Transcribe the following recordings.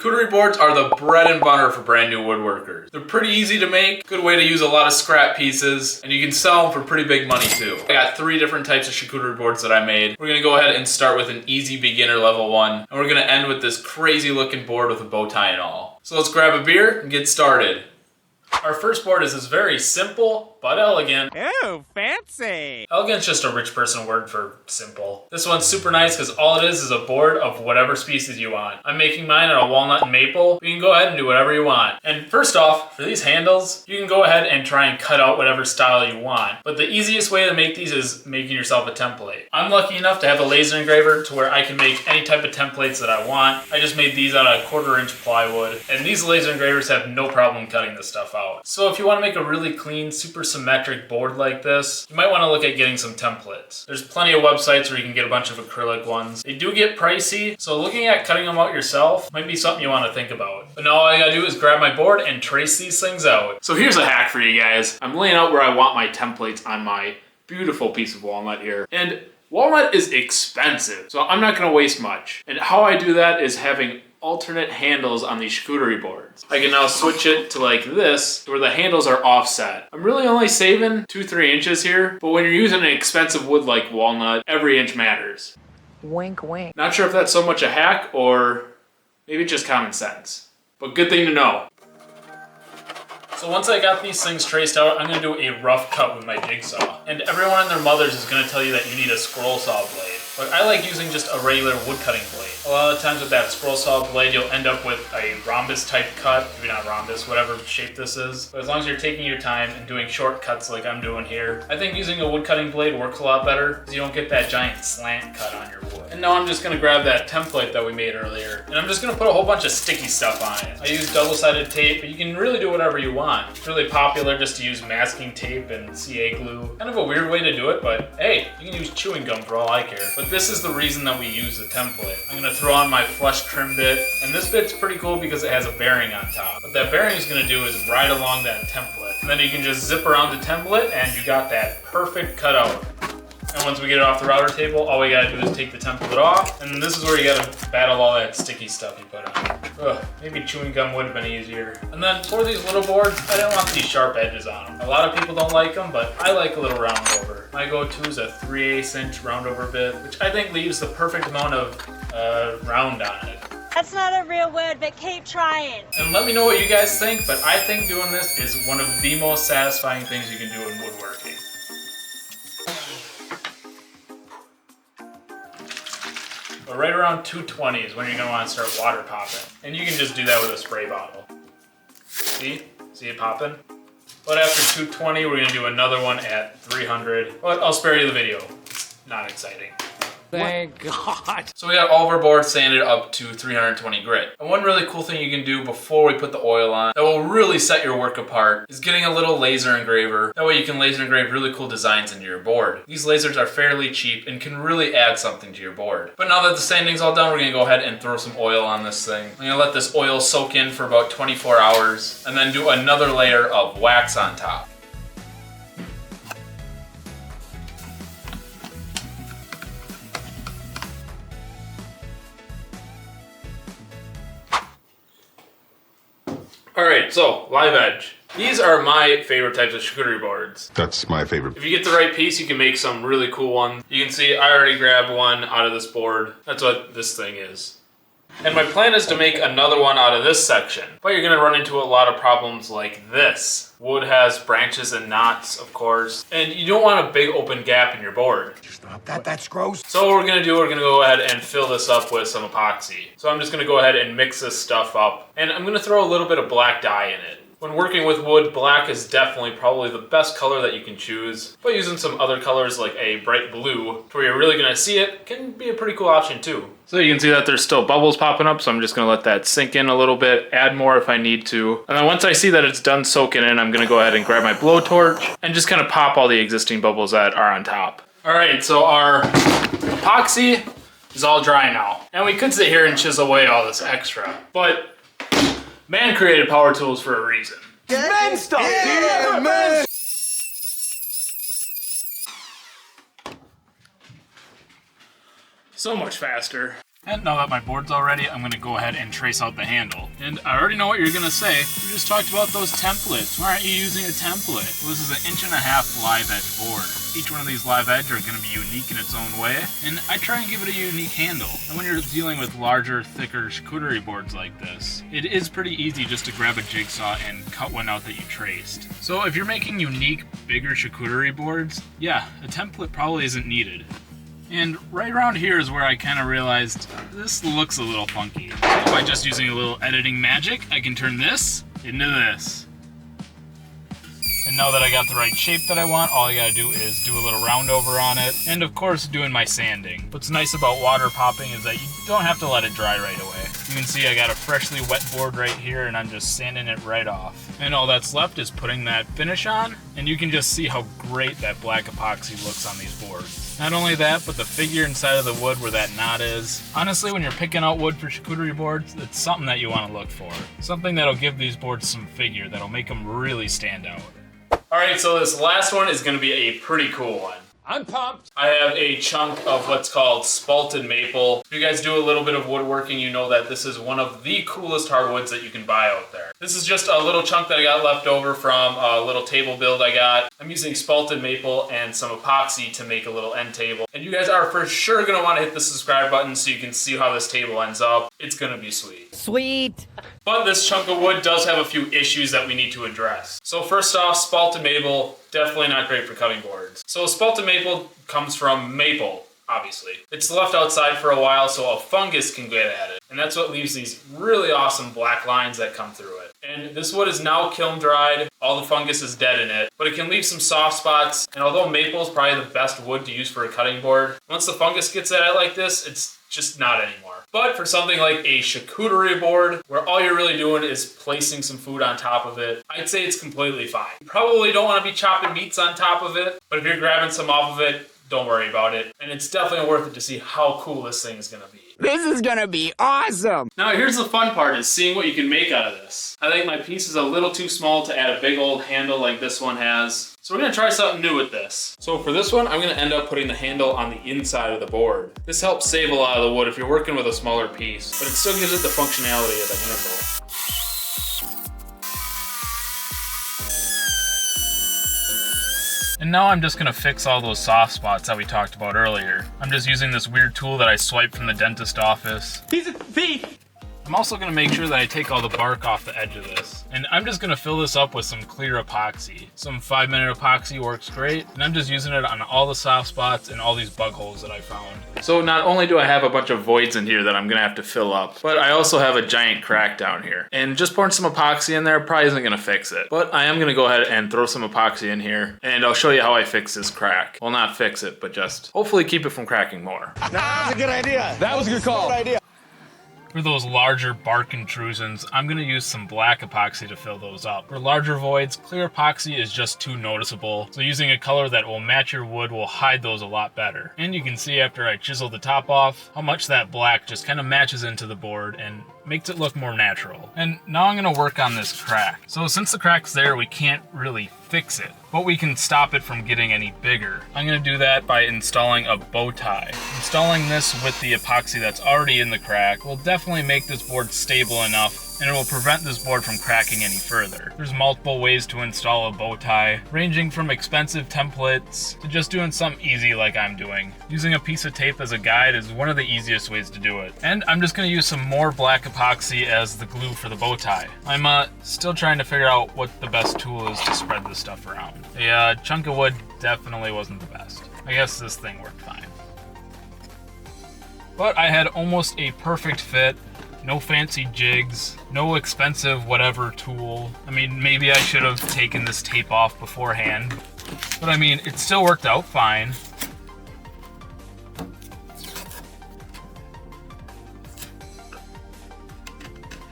Charcuterie boards are the bread and butter for brand new woodworkers. They're pretty easy to make, good way to use a lot of scrap pieces, and you can sell them for pretty big money too. I got 3 different types of charcuterie boards that I made. We're gonna go ahead and start with an easy beginner level one, and we're gonna end with this crazy looking board with a bow tie and all. So let's grab a beer and get started. Our first board is this very simple but elegant. Ooh, fancy! Elegant's just a rich person word for simple. This one's super nice because all it is a board of whatever species you want. I'm making mine out of walnut and maple. You can go ahead and do whatever you want. And first off, for these handles, you can go ahead and try and cut out whatever style you want. But the easiest way to make these is making yourself a template. I'm lucky enough to have a laser engraver to where I can make any type of templates that I want. I just made these out of 1/4-inch plywood. And these laser engravers have no problem cutting this stuff out. So if you want to make a really clean, super symmetric board like this, you might want to look at getting some templates. There's plenty of websites where you can get a bunch of acrylic ones. They do get pricey, so looking at cutting them out yourself might be something you want to think about. But now all I gotta do is grab my board and trace these things out. So here's a hack for you guys. I'm laying out where I want my templates on my beautiful piece of walnut here. And walnut is expensive, so I'm not gonna waste much. And how I do that is having alternate handles on these charcuterie boards. I can now switch it to like this, where the handles are offset. I'm really only saving 2-3 inches here, but when you're using an expensive wood like walnut, every inch matters. Wink, wink. Not sure if that's so much a hack or maybe just common sense, but good thing to know. So once I got these things traced out, I'm gonna do a rough cut with my jigsaw. And everyone and their mothers is gonna tell you that you need a scroll saw blade. But I like using just a regular wood cutting blade. A lot of times with that scroll saw blade, you'll end up with a rhombus type cut. Maybe not rhombus, whatever shape this is. But as long as you're taking your time and doing shortcuts like I'm doing here, I think using a wood cutting blade works a lot better because you don't get that giant slant cut on your wood. And now I'm just gonna grab that template that we made earlier, and I'm just gonna put a whole bunch of sticky stuff on it. I use double-sided tape, but you can really do whatever you want. It's really popular just to use masking tape and CA glue. Kind of a weird way to do it, but hey, you can use chewing gum for all I care. But this is the reason that we use the template. I'm gonna throw on my flush trim bit, and this bit's pretty cool because it has a bearing on top. What that bearing is gonna do is ride along that template. And then you can just zip around the template and you got that perfect cutout. And once we get it off the router table, all we gotta do is take the template off, and this is where you gotta battle all that sticky stuff you put on. Ugh, maybe chewing gum would have been easier. And then for these little boards, I didn't want these sharp edges on them. A lot of people don't like them, but I like a little round over. My go-to is a 3/8 inch round over bit, which I think leaves the perfect amount of round on it. That's not a real word, but keep trying. And let me know what you guys think, but I think doing this is one of the most satisfying things you can do in woodworking. But right around 220 is when you're gonna wanna start water popping. And you can just do that with a spray bottle. See? See it popping? But after 220, we're gonna do another one at 300. But I'll spare you the video. It's not exciting. Thank God. So we got all of our boards sanded up to 320 grit. And one really cool thing you can do before we put the oil on that will really set your work apart is getting a little laser engraver. That way you can laser engrave really cool designs into your board. These lasers are fairly cheap and can really add something to your board. But now that the sanding's all done, we're gonna go ahead and throw some oil on this thing. I'm gonna let this oil soak in for about 24 hours and then do another layer of wax on top. Alright, so live edge. These are my favorite types of charcuterie boards. That's my favorite. If you get the right piece, you can make some really cool ones. You can see I already grabbed one out of this board. That's what this thing is. And my plan is to make another one out of this section. But you're gonna run into a lot of problems like this. Wood has branches and knots, of course. And you don't want a big open gap in your board. Stop that, that's gross. So what we're gonna do, we're gonna go ahead and fill this up with some epoxy. So I'm just gonna go ahead and mix this stuff up. And I'm gonna throw a little bit of black dye in it. When working with wood, black is definitely probably the best color that you can choose. But using some other colors like a bright blue, to where you're really gonna see it, can be a pretty cool option too. So you can see that there's still bubbles popping up, so I'm just gonna let that sink in a little bit, add more if I need to. And then once I see that it's done soaking in, I'm gonna go ahead and grab my blowtorch and just kind of pop all the existing bubbles that are on top. All right, so our epoxy is all dry now. And we could sit here and chisel away all this extra, but man created power tools for a reason. Men stuff! Yeah, men! So much faster. And now that my board's all ready, I'm gonna go ahead and trace out the handle. And I already know what you're gonna say. You just talked about those templates. Why aren't you using a template? Well, this is an 1.5" live edge board. Each one of these live edge are gonna be unique in its own way, and I try and give it a unique handle. And when you're dealing with larger, thicker charcuterie boards like this, it is pretty easy just to grab a jigsaw and cut one out that you traced. So if you're making unique, bigger charcuterie boards, yeah, a template probably isn't needed. And right around here is where I kind of realized this looks a little funky. So by just using a little editing magic, I can turn this into this. And now that I got the right shape that I want, all I gotta do is do a little round over on it. And of course, doing my sanding. What's nice about water popping is that you don't have to let it dry right away. You can see I got a freshly wet board right here and I'm just sanding it right off. And all that's left is putting that finish on, and you can just see how great that black epoxy looks on these boards. Not only that, but the figure inside of the wood where that knot is. Honestly, when you're picking out wood for charcuterie boards, it's something that you want to look for. Something that'll give these boards some figure, that'll make them really stand out. Alright, so this last one is going to be a pretty cool one. I'm pumped. I have a chunk of what's called spalted maple. If you guys do a little bit of woodworking, you know that this is one of the coolest hardwoods that you can buy out there. This is just a little chunk that I got left over from a little table build I got. I'm using spalted maple and some epoxy to make a little end table. And you guys are for sure going to want to hit the subscribe button so you can see how this table ends up. It's going to be sweet. Sweet. But this chunk of wood does have a few issues that we need to address. So first off, spalted maple, definitely not great for cutting boards. So spalted maple comes from maple, obviously. It's left outside for a while so a fungus can get at it. And that's what leaves these really awesome black lines that come through it. And this wood is now kiln dried. All the fungus is dead in it, but it can leave some soft spots. And although maple is probably the best wood to use for a cutting board, once the fungus gets at it like this, it's just not anymore. But for something like a charcuterie board, where all you're really doing is placing some food on top of it, I'd say it's completely fine. You probably don't want to be chopping meats on top of it, but if you're grabbing some off of it, don't worry about it. And it's definitely worth it to see how cool this thing is going to be. This is gonna be awesome. Now here's the fun part, is seeing what you can make out of this. I think my piece is a little too small to add a big old handle like this one has. So we're gonna try something new with this. So for this one, I'm gonna end up putting the handle on the inside of the board. This helps save a lot of the wood if you're working with a smaller piece, but it still gives it the functionality of the handle. And now I'm just gonna fix all those soft spots that we talked about earlier. I'm just using this weird tool that I swiped from the dentist office. He's a thief. I'm also gonna make sure that I take all the bark off the edge of this. And I'm just gonna fill this up with some clear epoxy. Some 5-minute epoxy works great, and I'm just using it on all the soft spots and all these bug holes that I found. So not only do I have a bunch of voids in here that I'm gonna have to fill up, but I also have a giant crack down here. And just pouring some epoxy in there probably isn't gonna fix it. But I am gonna go ahead and throw some epoxy in here, and I'll show you how I fix this crack. Well, not fix it, but just hopefully keep it from cracking more. That was a good idea. That was a good call. Good idea. For those larger bark intrusions, I'm going to use some black epoxy to fill those up. For larger voids, clear epoxy is just too noticeable, so using a color that will match your wood will hide those a lot better. And you can see after I chisel the top off, how much that black just kind of matches into the board and makes it look more natural. And now I'm going to work on this crack. So since the crack's there, we can't really fix it, but we can stop it from getting any bigger. I'm going to do that by installing a bow tie. Installing this with the epoxy that's already in the crack will definitely make this board stable enough, and it will prevent this board from cracking any further. There's multiple ways to install a bow tie, ranging from expensive templates to just doing something easy like I'm doing. Using a piece of tape as a guide is one of the easiest ways to do it. And I'm just going to use some more black epoxy as the glue for the bow tie. I'm still trying to figure out what the best tool is to spread this stuff around. A chunk of wood definitely wasn't the best. I guess this thing worked fine. But I had almost a perfect fit. No fancy jigs, no expensive whatever tool. I mean, maybe I should have taken this tape off beforehand, but I mean, it still worked out fine.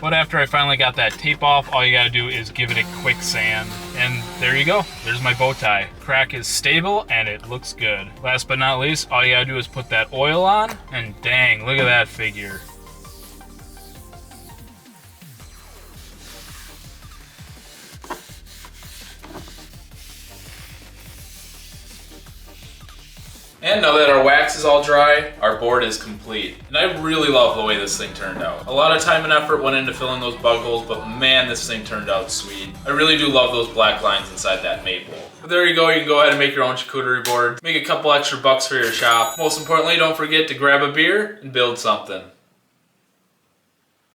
But after I finally got that tape off, all you gotta do is give it a quick sand, and there you go. There's my bow tie. Crack is stable, and it looks good. Last but not least, all you gotta do is put that oil on, and dang, look at that figure. And now that our wax is all dry, our board is complete. And I really love the way this thing turned out. A lot of time and effort went into filling those bug holes, but man, this thing turned out sweet. I really do love those black lines inside that maple. But there you go, you can go ahead and make your own charcuterie board. Make a couple extra bucks for your shop. Most importantly, don't forget to grab a beer and build something.